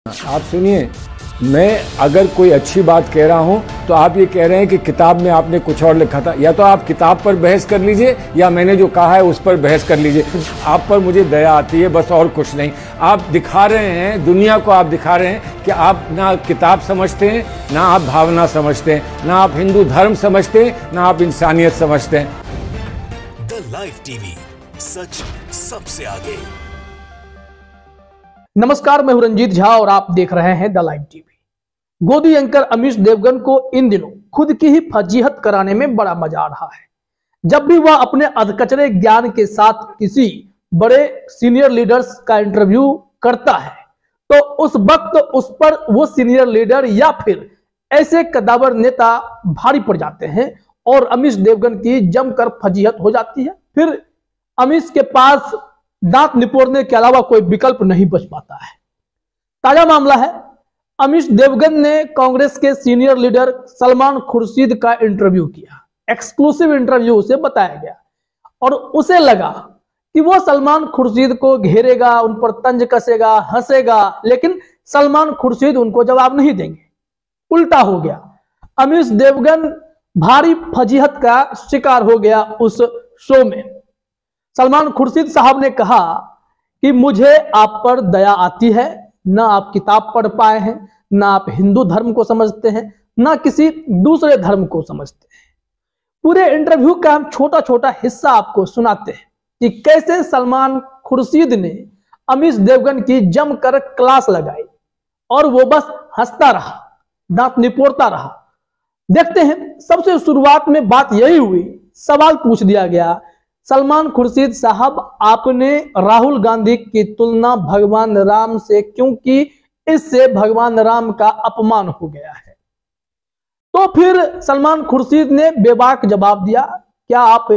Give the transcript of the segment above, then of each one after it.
आप सुनिए, मैं अगर कोई अच्छी बात कह रहा हूं तो आप ये कह रहे हैं कि किताब में आपने कुछ और लिखा था। या तो आप किताब पर बहस कर लीजिए या मैंने जो कहा है उस पर बहस कर लीजिए। आप पर मुझे दया आती है, बस और कुछ नहीं। आप दिखा रहे हैं, दुनिया को आप दिखा रहे हैं कि आप ना किताब समझते हैं, ना आप भावना समझते हैं, ना आप हिंदू धर्म समझते हैं, ना आप इंसानियत समझते हैं। द लाइव टीवी, सच सबसे आगे। नमस्कार, मैं हूं रंजीत झा और आप देख रहे हैं द लाइव टीवी। गोदी एंकर अमीश देवगन को इन दिनों खुद की ही फजीहत कराने में बड़ा मजा आ रहा है। जब भी वह अपने अधकचरे ज्ञान के साथ किसी बड़े सीनियर लीडर्स का इंटरव्यू करता है तो उस वक्त उस पर वो सीनियर लीडर या फिर ऐसे कदावर नेता भारी पड़ जाते हैं और अमीश देवगन की जमकर फजीहत हो जाती है। फिर अमीश के पास दांत निपोड़ने के अलावा कोई विकल्प नहीं बच पाता है। ताजा मामला है, अमीश देवगन ने कांग्रेस के सीनियर लीडर सलमान खुर्शीद का इंटरव्यू किया। एक्सक्लूसिव इंटरव्यू उसे बताया गया और उसे लगा कि वो सलमान खुर्शीद को घेरेगा, उन पर तंज कसेगा, हंसेगा, लेकिन सलमान खुर्शीद उनको जवाब नहीं देंगे। उल्टा हो गया, अमीश देवगन भारी फजीहत का शिकार हो गया उस शो में। सलमान खुर्शीद साहब ने कहा कि मुझे आप पर दया आती है, ना आप किताब पढ़ पाए हैं, ना आप हिंदू धर्म को समझते हैं, ना किसी दूसरे धर्म को समझते हैं। पूरे इंटरव्यू का हम छोटा छोटा हिस्सा आपको सुनाते हैं कि कैसे सलमान खुर्शीद ने अमीश देवगन की जमकर क्लास लगाई और वो बस हंसता रहा, दांत निपोड़ता रहा। देखते हैं, सबसे शुरुआत में बात यही हुई, सवाल पूछ दिया गया, सलमान खुर्शीद साहब आपने राहुल गांधी की तुलना भगवान राम से क्यों की? इससे भगवान राम का अपमान हो गया है। तो फिर सलमान खुर्शीद ने बेबाक जवाब दिया, क्या आप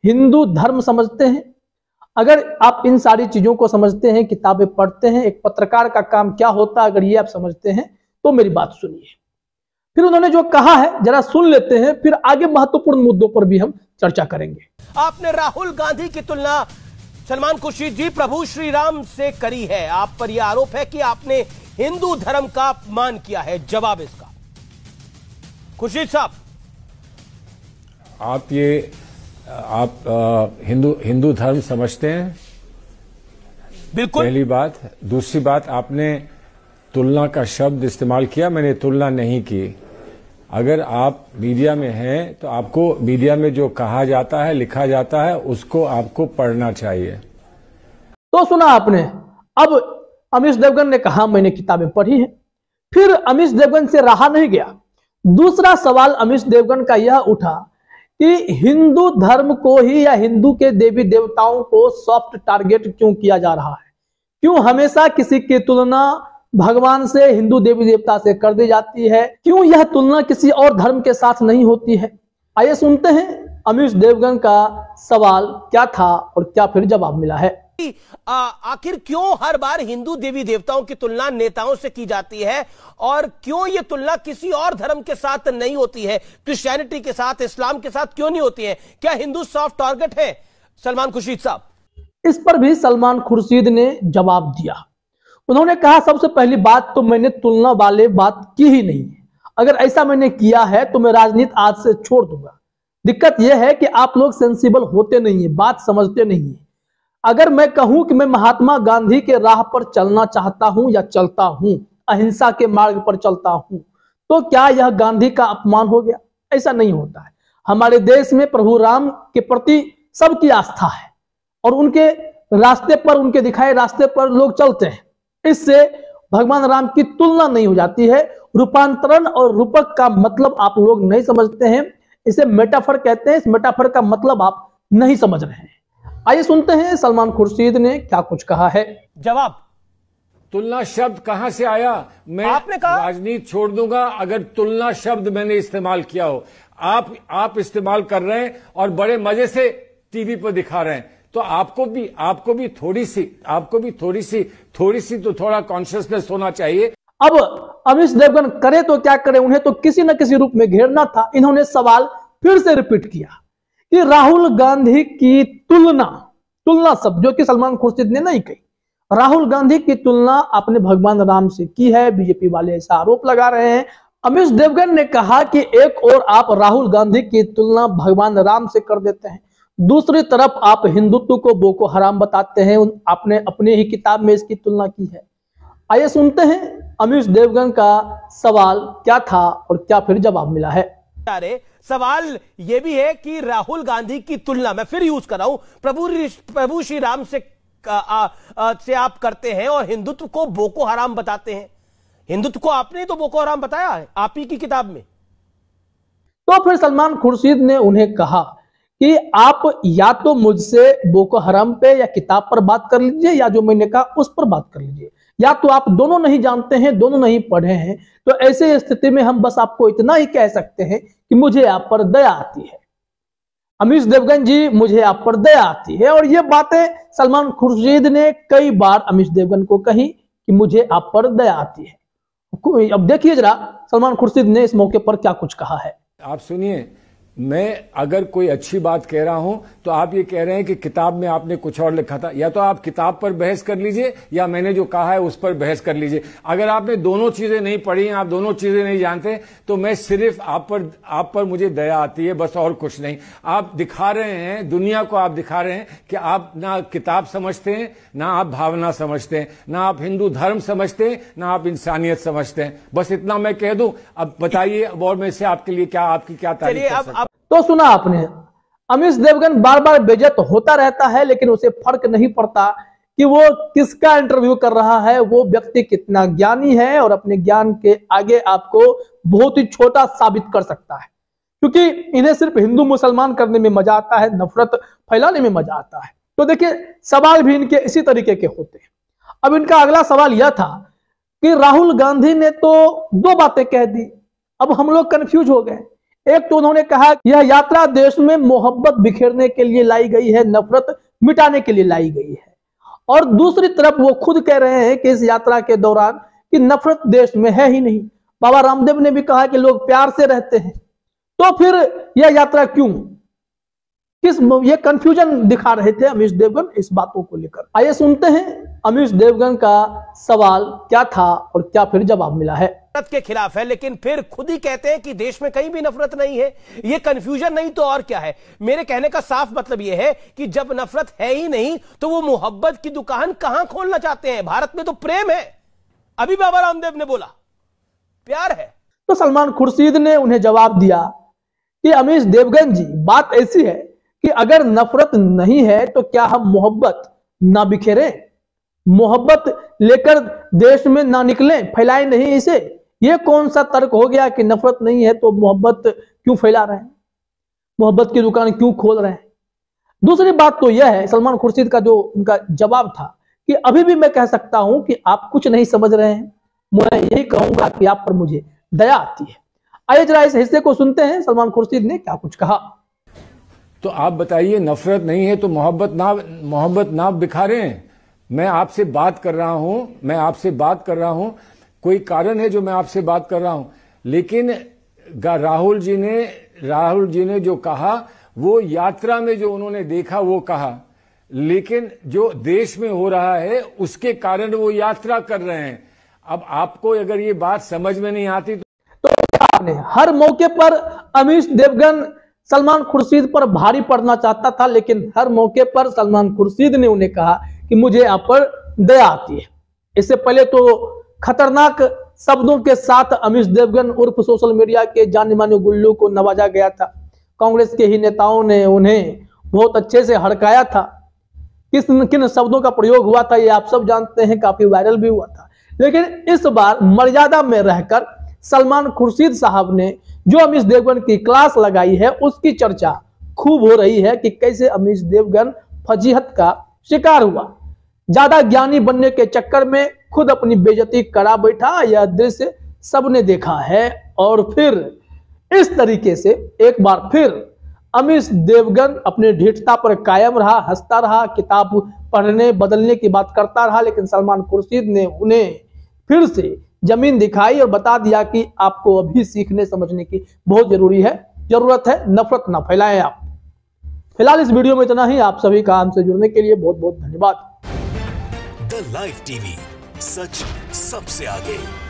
हिंदू धर्म समझते हैं? अगर आप इन सारी चीजों को समझते हैं, किताबें पढ़ते हैं, एक पत्रकार का काम क्या होता है, अगर ये आप समझते हैं तो मेरी बात सुनिए। फिर उन्होंने जो कहा है जरा सुन लेते हैं, फिर आगे महत्वपूर्ण मुद्दों पर भी हम चर्चा करेंगे। आपने राहुल गांधी की तुलना सलमान खुर्शीद जी प्रभु श्री राम से करी है। आप पर यह आरोप है कि आपने हिंदू धर्म का अपमान किया है। जवाब इसका खुर्शीद साहब। आप हिंदू धर्म समझते हैं? बिल्कुल। पहली बात। दूसरी बात, आपने तुलना का शब्द इस्तेमाल किया, मैंने तुलना नहीं की। अगर आप मीडिया में हैं तो आपको मीडिया में जो कहा जाता है, लिखा जाता है, उसको आपको पढ़ना चाहिए। तो सुना आपने। अब अमीश देवगन ने कहा मैंने किताबें पढ़ी हैं। फिर अमीश देवगन से रहा नहीं गया। दूसरा सवाल अमीश देवगन का यह उठा कि हिंदू धर्म को ही या हिंदू के देवी देवताओं को सॉफ्ट टारगेट क्यों किया जा रहा है? क्यों हमेशा किसी की तुलना भगवान से, हिंदू देवी देवता से कर दी जाती है? क्यों यह तुलना किसी और धर्म के साथ नहीं होती है? आइए सुनते हैं अमीश देवगन का सवाल क्या था और क्या फिर जवाब मिला है। आखिर क्यों हर बार हिंदू देवी देवताओं की तुलना नेताओं से की जाती है और क्यों यह तुलना किसी और धर्म के साथ नहीं होती है? क्रिश्चियनिटी के साथ, इस्लाम के साथ क्यों नहीं होती है? क्या हिंदू सॉफ्ट टारगेट है? सलमान खुर्शीद साहब। इस पर भी सलमान खुर्शीद ने जवाब दिया। उन्होंने कहा सबसे पहली बात तो मैंने तुलना वाले बात की ही नहीं है। अगर ऐसा मैंने किया है तो मैं राजनीति आज से छोड़ दूंगा। दिक्कत यह है कि आप लोग सेंसिबल होते नहीं है, बात समझते नहीं है। अगर मैं कहूं कि मैं महात्मा गांधी के राह पर चलना चाहता हूं या चलता हूं, अहिंसा के मार्ग पर चलता हूं, तो क्या यह गांधी का अपमान हो गया? ऐसा नहीं होता है। हमारे देश में प्रभु राम के प्रति सबकी आस्था है और उनके रास्ते पर, उनके दिखाए रास्ते पर लोग चलते हैं। इससे भगवान राम की तुलना नहीं हो जाती है। रूपांतरण और रूपक का मतलब आप लोग नहीं समझते हैं, इसे मेटाफर कहते हैं। इस मेटाफर का मतलब आप नहीं समझ रहे हैं। आइए सुनते हैं सलमान खुर्शीद ने क्या कुछ कहा है। जवाब। तुलना शब्द कहां से आया? मैं आपने कहा राजनीति छोड़ दूंगा अगर तुलना शब्द मैंने इस्तेमाल किया हो। आप इस्तेमाल कर रहे हैं और बड़े मजे से टीवी पर दिखा रहे हैं। तो आपको भी थोड़ी सी तो थोड़ा कॉन्शियसनेस होना चाहिए। अब अमीश देवगन करे तो क्या करे, उन्हें तो किसी न किसी रूप में घेरना था। इन्होंने सवाल फिर से रिपीट किया कि राहुल गांधी की तुलना शब्द जो कि सलमान खुर्शीद ने नहीं कही, राहुल गांधी की तुलना आपने भगवान राम से की है, बीजेपी वाले ऐसा आरोप लगा रहे हैं। अमीश देवगन ने कहा कि एक और आप राहुल गांधी की तुलना भगवान राम से कर देते हैं, दूसरी तरफ आप हिंदुत्व को बोको हराम बताते हैं। आपने अपने ही किताब में इसकी तुलना की है। आइए सुनते हैं अमीश देवगन का सवाल क्या था और क्या फिर जवाब मिला है। अरे सवाल यह भी है कि राहुल गांधी की तुलना, मैं फिर यूज कर रहा हूं, प्रभु श्री राम से आप करते हैं और हिंदुत्व को बोको हराम बताते हैं। हिंदुत्व को आपने तो बोको हराम बताया है आप ही की किताब में। तो फिर सलमान खुर्शीद ने उन्हें कहा कि आप या तो मुझसे बोको हराम पे या किताब पर बात कर लीजिए, या जो मैंने कहा उस पर बात कर लीजिए, या तो आप दोनों नहीं जानते हैं, दोनों नहीं पढ़े हैं। तो ऐसे स्थिति में हम बस आपको इतना ही कह सकते हैं कि मुझे आप पर दया आती है। अमीश देवगन जी, मुझे आप पर दया आती है। और ये बातें सलमान खुर्शीद ने कई बार अमीश देवगन को कही कि मुझे आप पर दया आती है। अब देखिए जरा सलमान खुर्शीद ने इस मौके पर क्या कुछ कहा है। आप सुनिए, मैं अगर कोई अच्छी बात कह रहा हूं तो आप ये कह रहे हैं कि किताब में आपने कुछ और लिखा था। या तो आप किताब पर बहस कर लीजिए या मैंने जो कहा है उस पर बहस कर लीजिए। अगर आपने दोनों चीजें नहीं पढ़ी हैं, आप दोनों चीजें नहीं जानते, तो मैं सिर्फ आप पर मुझे दया आती है, बस और कुछ नहीं। आप दिखा रहे हैं, दुनिया को आप दिखा रहे हैं कि आप ना किताब समझते हैं, ना आप भावना समझते हैं, ना आप हिंदू धर्म समझते हैं, ना आप इंसानियत समझते हैं। बस इतना मैं कह दूं। अब बताइए और मैं से आपके लिए आपकी क्या तारीफ कर सकता हूं। तो सुना आपने, अमीश देवगन बार बार बेइज्जत होता रहता है, लेकिन उसे फर्क नहीं पड़ता कि वो किसका इंटरव्यू कर रहा है, वो व्यक्ति कितना ज्ञानी है और अपने ज्ञान के आगे आपको बहुत ही छोटा साबित कर सकता है। क्योंकि इन्हें सिर्फ हिंदू मुसलमान करने में मजा आता है, नफरत फैलाने में मजा आता है। तो देखिए सवाल भी इनके इसी तरीके के होते हैं। अब इनका अगला सवाल यह था कि राहुल गांधी ने तो दो बातें कह दी, अब हम लोग कंफ्यूज हो गए। एक तो उन्होंने कहा यह यात्रा देश में मोहब्बत बिखेरने के लिए लाई गई है, नफरत मिटाने के लिए लाई गई है। और दूसरी तरफ वो खुद कह रहे हैं कि इस यात्रा के दौरान कि नफरत देश में है ही नहीं। बाबा रामदेव ने भी कहा कि लोग प्यार से रहते हैं। तो फिर यह यात्रा क्यों, ये कंफ्यूजन दिखा रहे थे अमीश देवगन इस बातों को लेकर। आइए सुनते हैं अमीश देवगन का सवाल क्या था और क्या फिर जवाब मिला है। नफरत के खिलाफ है, लेकिन फिर खुद ही कहते हैं कि देश में कहीं भी नफरत नहीं है। ये कंफ्यूजन नहीं तो और क्या है। मेरे कहने का साफ मतलब यह है कि जब नफरत है ही नहीं तो वो मोहब्बत की दुकान कहां खोलना चाहते हैं। भारत में तो प्रेम है, अभी बाबा रामदेव ने बोला प्यार है। तो सलमान खुर्शीद ने उन्हें जवाब दिया कि अमीश देवगन जी, बात ऐसी है कि अगर नफरत नहीं है तो क्या हम मोहब्बत ना बिखेरें, मोहब्बत लेकर देश में ना निकलें, फैलाएं नहीं इसे। ये कौन सा तर्क हो गया कि नफरत नहीं है तो मोहब्बत क्यों फैला रहे हैं, मोहब्बत की दुकान क्यों खोल रहे हैं। दूसरी बात तो यह है, सलमान खुर्शीद का जो उनका जवाब था कि अभी भी मैं कह सकता हूं कि आप कुछ नहीं समझ रहे हैं, मैं यही कहूंगा कि आप पर मुझे दया आती है। आइए जरा इस हिस्से को सुनते हैं सलमान खुर्शीद ने क्या कुछ कहा। तो आप बताइए, नफरत नहीं है तो मोहब्बत ना बिखारे हैं। मैं आपसे बात कर रहा हूं, कोई कारण है जो मैं आपसे बात कर रहा हूं। लेकिन राहुल जी ने जो कहा वो यात्रा में जो उन्होंने देखा वो कहा, लेकिन जो देश में हो रहा है उसके कारण वो यात्रा कर रहे हैं। अब आपको अगर ये बात समझ में नहीं आती तो आपने हर मौके पर अमीश देवगन सलमान खुर्शीद पर भारी पड़ना चाहता था, लेकिन हर मौके पर सलमान खुर्शीद ने उन्हें कहा कि मुझे आप पर दया आती है। इससे पहले तो खतरनाक शब्दों के साथ अमीश देवगन उर्फ सोशल मीडिया के जाने माने गुल्लू को नवाजा गया था। कांग्रेस के ही नेताओं ने उन्हें बहुत अच्छे से हड़काया था। किन शब्दों का प्रयोग हुआ था ये आप सब जानते हैं, काफी वायरल भी हुआ था। लेकिन इस बार मर्यादा में रहकर सलमान खुर्शीद साहब ने जो अमीश देवगन की क्लास लगाई है उसकी चर्चा खूब हो रही है कि कैसे अमीश देवगन फजीहत का शिकार हुआ। ज्यादा ज्ञानी बनने के चक्कर में खुद अपनी बेइज्जती करा बैठा। यह दृश्य सबने देखा है। और फिर इस तरीके से एक बार फिर अमीश देवगन अपने ढीठता पर कायम रहा, हंसता रहा, किताब पढ़ने बदलने की बात करता रहा। लेकिन सलमान खुर्शीद ने उन्हें फिर से जमीन दिखाई और बता दिया कि आपको अभी सीखने समझने की बहुत जरूरत है, नफरत ना फैलाएं आप। फिलहाल इस वीडियो में इतना ही। आप सभी का हमसे जुड़ने के लिए बहुत बहुत धन्यवाद। द लाइव टीवी, सच सबसे आगे।